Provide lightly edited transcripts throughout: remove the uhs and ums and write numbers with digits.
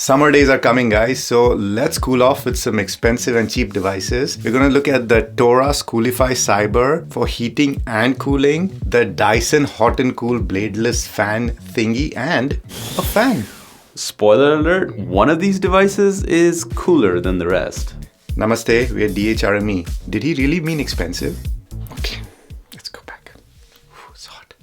Summer days are coming, guys, so let's cool off with some expensive and cheap devices. We're gonna look at the Torras Coolify Cyber for heating and cooling, the Dyson Hot and Cool bladeless fan thingy, and a fan. Spoiler alert, one of these devices is cooler than the rest. Namaste, we're DHRME. Did he really mean expensive? Okay, let's go back. It's hot.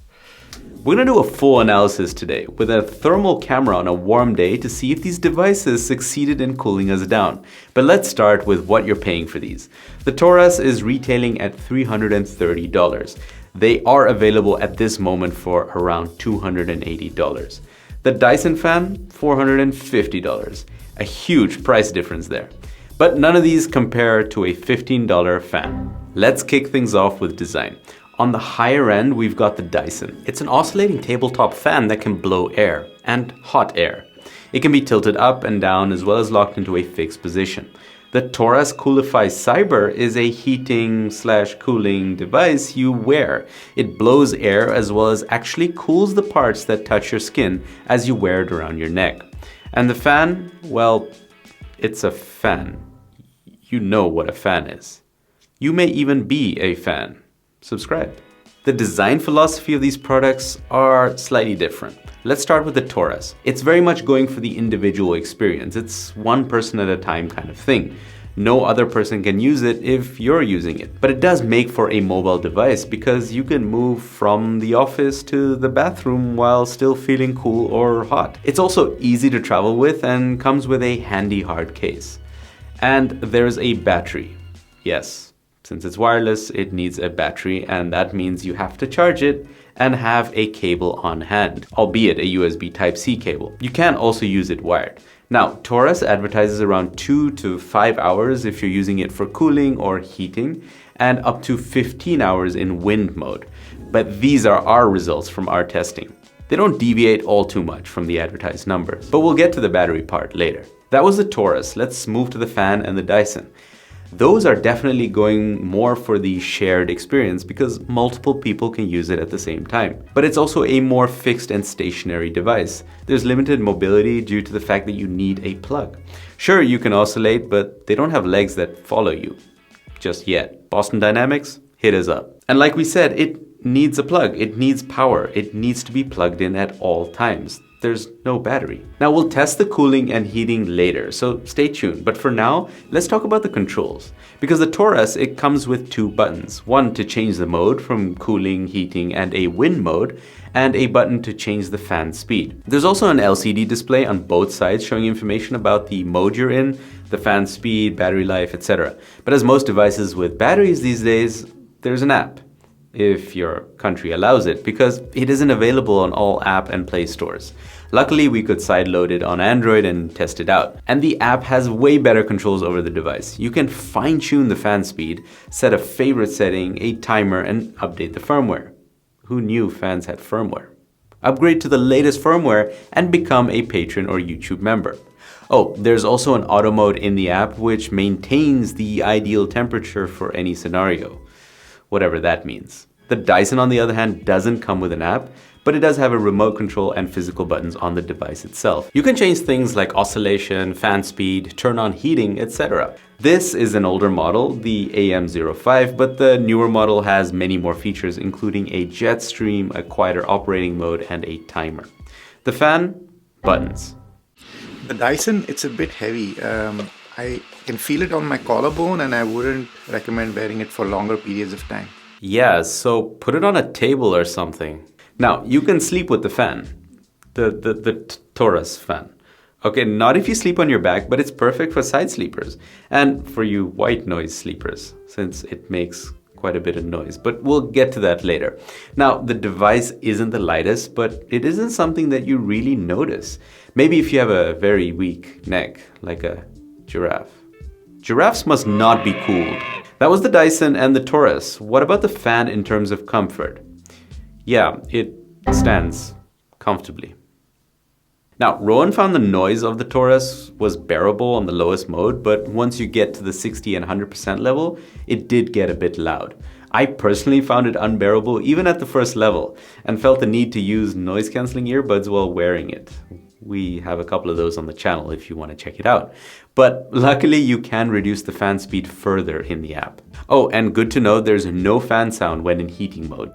We're gonna do a full analysis today with a thermal camera on a warm day to see if these devices succeeded in cooling us down. But let's start with what you're paying for these. The Torras is retailing at $330. They are available at this moment for around $280. The Dyson fan, $450. A huge price difference there. But none of these compare to a $15 fan. Let's kick things off with design. On the higher end, we've got the Dyson. It's an oscillating tabletop fan that can blow air, and hot air. It can be tilted up and down as well as locked into a fixed position. The Torras Coolify Cyber is a heating/cooling device you wear. It blows air as well as actually cools the parts that touch your skin as you wear it around your neck. And the fan, well, it's a fan. You know what a fan is. You may even be a fan. Subscribe. The design philosophy of these products are slightly different. Let's start with the Torras. It's very much going for the individual experience. It's one person at a time kind of thing. No other person can use it if you're using it. But it does make for a mobile device because you can move from the office to the bathroom while still feeling cool or hot. It's also easy to travel with and comes with a handy hard case. And there's a battery. Yes. Since it's wireless, it needs a battery, and that means you have to charge it and have a cable on hand, albeit a USB Type-C cable. You can also use it wired. Now, Torras advertises around 2 to 5 hours if you're using it for cooling or heating, and up to 15 hours in wind mode. But these are our results from our testing. They don't deviate all too much from the advertised numbers, but we'll get to the battery part later. That was the Torras. Let's move to the fan and the Dyson. Those are definitely going more for the shared experience because multiple people can use it at the same time. But it's also a more fixed and stationary device. There's limited mobility due to the fact that you need a plug. Sure, you can oscillate, but they don't have legs that follow you. Just yet. Boston Dynamics, hit us up. And like we said, it needs a plug. It needs power. It needs to be plugged in at all times. There's no battery. Now we'll test the cooling and heating later, so stay tuned. But for now, let's talk about the controls. Because the Torras, it comes with 2 buttons. One to change the mode from cooling, heating, and a wind mode, and a button to change the fan speed. There's also an LCD display on both sides showing information about the mode you're in, the fan speed, battery life, etc. But as most devices with batteries these days, there's an app, if your country allows it, because it isn't available on all app and play stores. Luckily, we could sideload it on Android and test it out. And the app has way better controls over the device. You can fine-tune the fan speed, set a favorite setting, a timer, and update the firmware. Who knew fans had firmware? Upgrade to the latest firmware and become a patron or YouTube member. Oh, there's also an auto mode in the app which maintains the ideal temperature for any scenario. Whatever that means. The Dyson, on the other hand, doesn't come with an app, but it does have a remote control and physical buttons on the device itself. You can change things like oscillation, fan speed, turn on heating, etc. This is an older model, the AM05, but the newer model has many more features, including a jet stream, a quieter operating mode, and a timer. The fan, buttons. The Dyson, it's a bit heavy. I can feel it on my collarbone, and I wouldn't recommend wearing it for longer periods of time. Yeah, so put it on a table or something. Now, you can sleep with the fan, the Torras fan. Okay, not if you sleep on your back, but it's perfect for side sleepers and for you white noise sleepers, since it makes quite a bit of noise, but we'll get to that later. Now, the device isn't the lightest, but it isn't something that you really notice. Maybe if you have a very weak neck, like a giraffe. Giraffes must not be cooled. That was the Dyson and the Torras. What about the fan in terms of comfort? Yeah, it stands comfortably. Now, Rowan found the noise of the Torras was bearable on the lowest mode, but once you get to the 60 and 100% level, it did get a bit loud. I personally found it unbearable even at the first level and felt the need to use noise-canceling earbuds while wearing it. We have a couple of those on the channel if you want to check it out. But luckily, you can reduce the fan speed further in the app. Oh, and good to know there's no fan sound when in heating mode.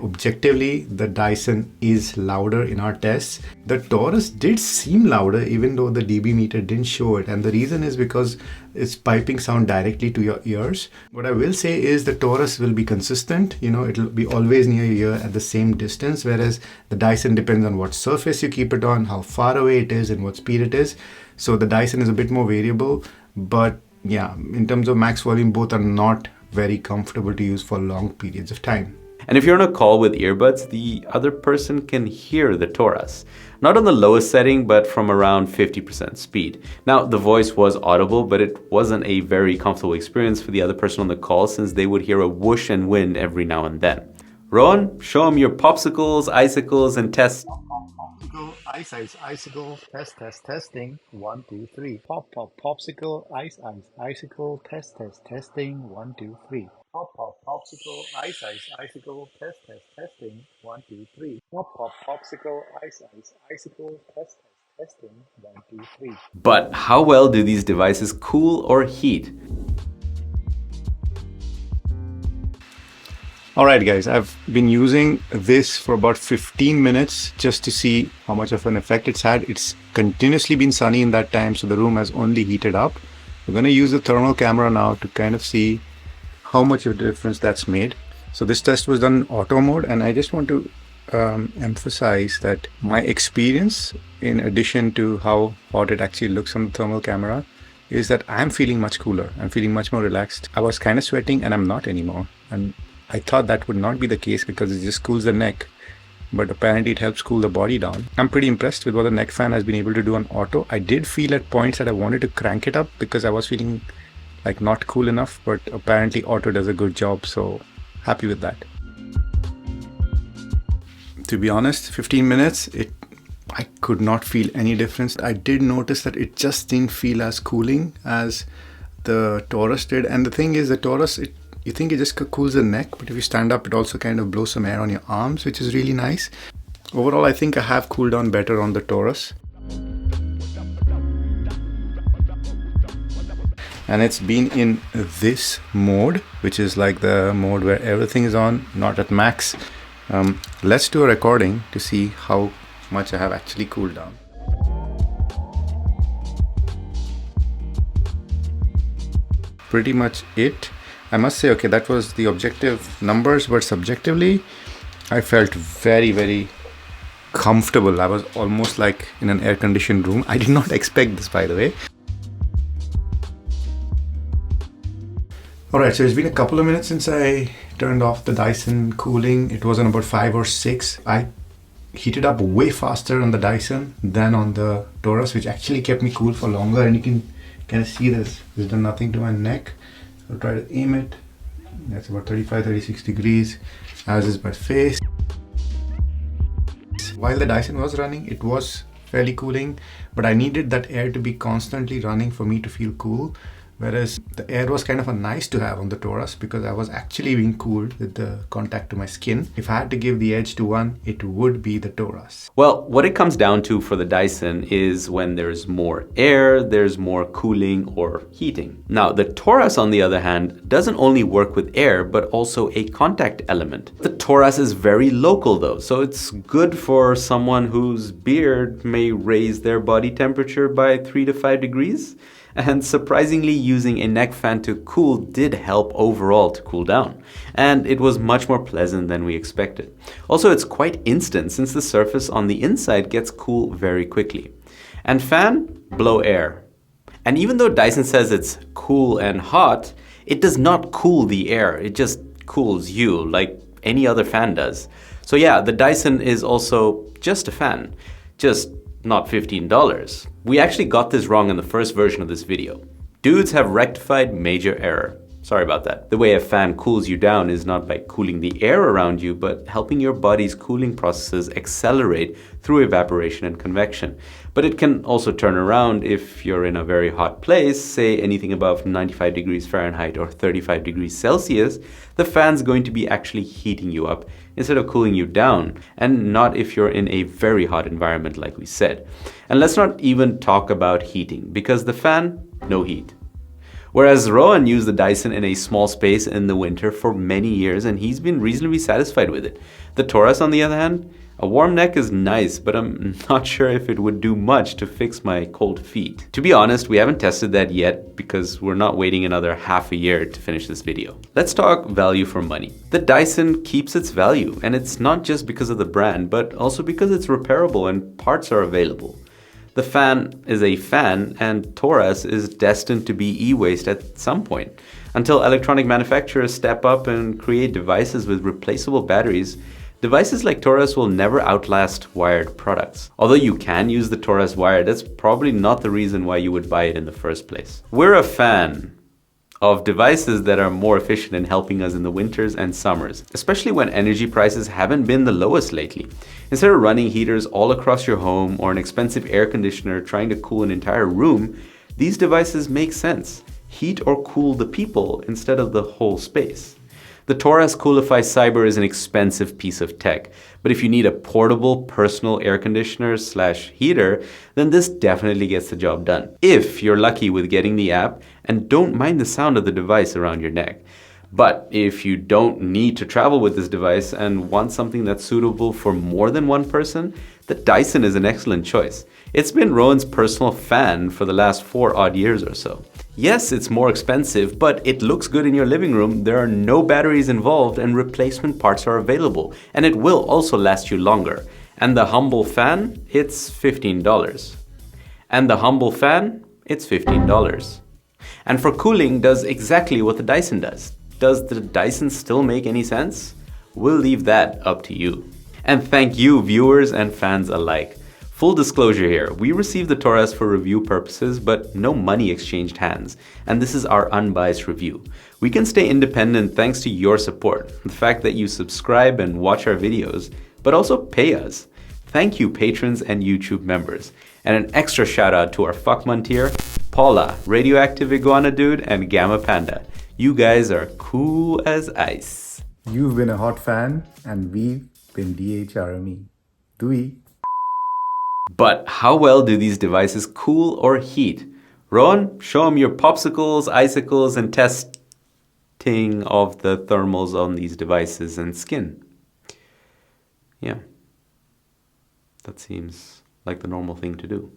Objectively, the Dyson is louder in our tests. The Torras did seem louder even though the dB meter didn't show it, and the reason is because it's piping sound directly to your ears. What I will say is the Torras will be consistent, it'll be always near your ear at the same distance, whereas the Dyson depends on what surface you keep it on, how far away it is, and what speed it is. So the Dyson is a bit more variable, but yeah, in terms of max volume, both are not very comfortable to use for long periods of time. And if you're on a call with earbuds, the other person can hear the Torras. Not on the lowest setting, but from around 50% speed. Now, the voice was audible, but it wasn't a very comfortable experience for the other person on the call since they would hear a whoosh and wind every now and then. Rowan, show them your popsicles, icicles, and test. Popsicle, ice, icicle, testing, 1, 2, 3. Popsicle, ice, icicle, testing, 1, 2, 3. Popsicle, ice, icicle, testing, 1, 2, 3. Popsicle, ice, icicle, testing, 1, 2, 3. But how well do these devices cool or heat? Alright guys, I've been using this for about 15 minutes just to see how much of an effect it's had. It's continuously been sunny in that time, so the room has only heated up. We're going to use the thermal camera now to kind of see how much of a difference that's made. So this test was done in auto mode, and I just want to emphasize that my experience, in addition to how hot it actually looks on the thermal camera, is that I'm feeling much cooler. I'm feeling much more relaxed. I was kind of sweating and I'm not anymore. And I thought that would not be the case because it just cools the neck, but apparently it helps cool the body down. I'm pretty impressed with what the neck fan has been able to do on auto. I did feel at points that I wanted to crank it up because I was feeling like not cool enough, but apparently auto does a good job, so happy with that. To be honest, 15 minutes, I could not feel any difference. I did notice that it just didn't feel as cooling as the Torras did. And the thing is, the Torras, you think it just cools the neck, but if you stand up, it also kind of blows some air on your arms, which is really nice. Overall, I think I have cooled down better on the Torras. And it's been in this mode, which is like the mode where everything is on, not at max. Let's do a recording to see how much I have actually cooled down. Pretty much it. I must say, okay, that was the objective numbers, but subjectively, I felt very, very comfortable. I was almost like in an air-conditioned room. I did not expect this, by the way. Alright, so it's been a couple of minutes since I turned off the Dyson cooling. It was on about 5 or 6. I heated up way faster on the Dyson than on the Torras, which actually kept me cool for longer. And you can kind of see this. It's done nothing to my neck. I'll try to aim it. That's about 35-36 degrees, as is my face. While the Dyson was running, it was fairly cooling, but I needed that air to be constantly running for me to feel cool. Whereas the air was kind of a nice to have on the Torras because I was actually being cooled with the contact to my skin. If I had to give the edge to one, it would be the Torras. Well, what it comes down to for the Dyson is when there's more air, there's more cooling or heating. Now, the Torras, on the other hand, doesn't only work with air, but also a contact element. The Torras is very local though, so it's good for someone whose beard may raise their body temperature by 3 to 5 degrees. And surprisingly, using a neck fan to cool did help overall to cool down. And it was much more pleasant than we expected. Also, it's quite instant since the surface on the inside gets cool very quickly. And fan, blow air. And even though Dyson says it's cool and hot, it does not cool the air. It just cools you like any other fan does. So yeah, the Dyson is also just a fan. Just not $15. We actually got this wrong in the first version of this video. Dudes have rectified major error. Sorry about that. The way a fan cools you down is not by cooling the air around you, but helping your body's cooling processes accelerate through evaporation and convection. But it can also turn around if you're in a very hot place, say anything above 95 degrees Fahrenheit or 35 degrees Celsius, the fan's going to be actually heating you up instead of cooling you down, and not if you're in a very hot environment like we said. And let's not even talk about heating, because the fan, no heat. Whereas Rohan used the Dyson in a small space in the winter for many years and he's been reasonably satisfied with it. The Torras, on the other hand, a warm neck is nice, but I'm not sure if it would do much to fix my cold feet. To be honest, we haven't tested that yet because we're not waiting another half a year to finish this video. Let's talk value for money. The Dyson keeps its value, and it's not just because of the brand, but also because it's repairable and parts are available. The fan is a fan, and Torras is destined to be e-waste at some point. Until electronic manufacturers step up and create devices with replaceable batteries, devices like Torras will never outlast wired products. Although you can use the Torras wired, that's probably not the reason why you would buy it in the first place. We're a fan of devices that are more efficient in helping us in the winters and summers, especially when energy prices haven't been the lowest lately. Instead of running heaters all across your home or an expensive air conditioner trying to cool an entire room, these devices make sense. Heat or cool the people instead of the whole space. The Torras Coolify Cyber is an expensive piece of tech, but if you need a portable personal air conditioner / heater, then this definitely gets the job done. If you're lucky with getting the app and don't mind the sound of the device around your neck. But if you don't need to travel with this device and want something that's suitable for more than one person, the Dyson is an excellent choice. It's been Rohan's personal fan for the last 4 odd years or so. Yes, it's more expensive, but it looks good in your living room, there are no batteries involved, and replacement parts are available, and it will also last you longer. And the humble fan, it's $15. And the humble fan, it's $15. And for cooling, does exactly what the Dyson does. Does the Dyson still make any sense? We'll leave that up to you. And thank you, viewers and fans alike. Full disclosure here, we received the Torras for review purposes, but no money exchanged hands, and this is our unbiased review. We can stay independent thanks to your support, the fact that you subscribe and watch our videos, but also pay us. Thank you, patrons and YouTube members. And an extra shout out to our Fuckman tier, Paula, Radioactive Iguana Dude, and Gamma Panda. You guys are cool as ice. You've been a hot fan, and we've been DHRME. Dewey. But how well do these devices cool or heat? Rohan, show them your popsicles, icicles, and testing of the thermals on these devices and skin. Yeah, that seems like the normal thing to do.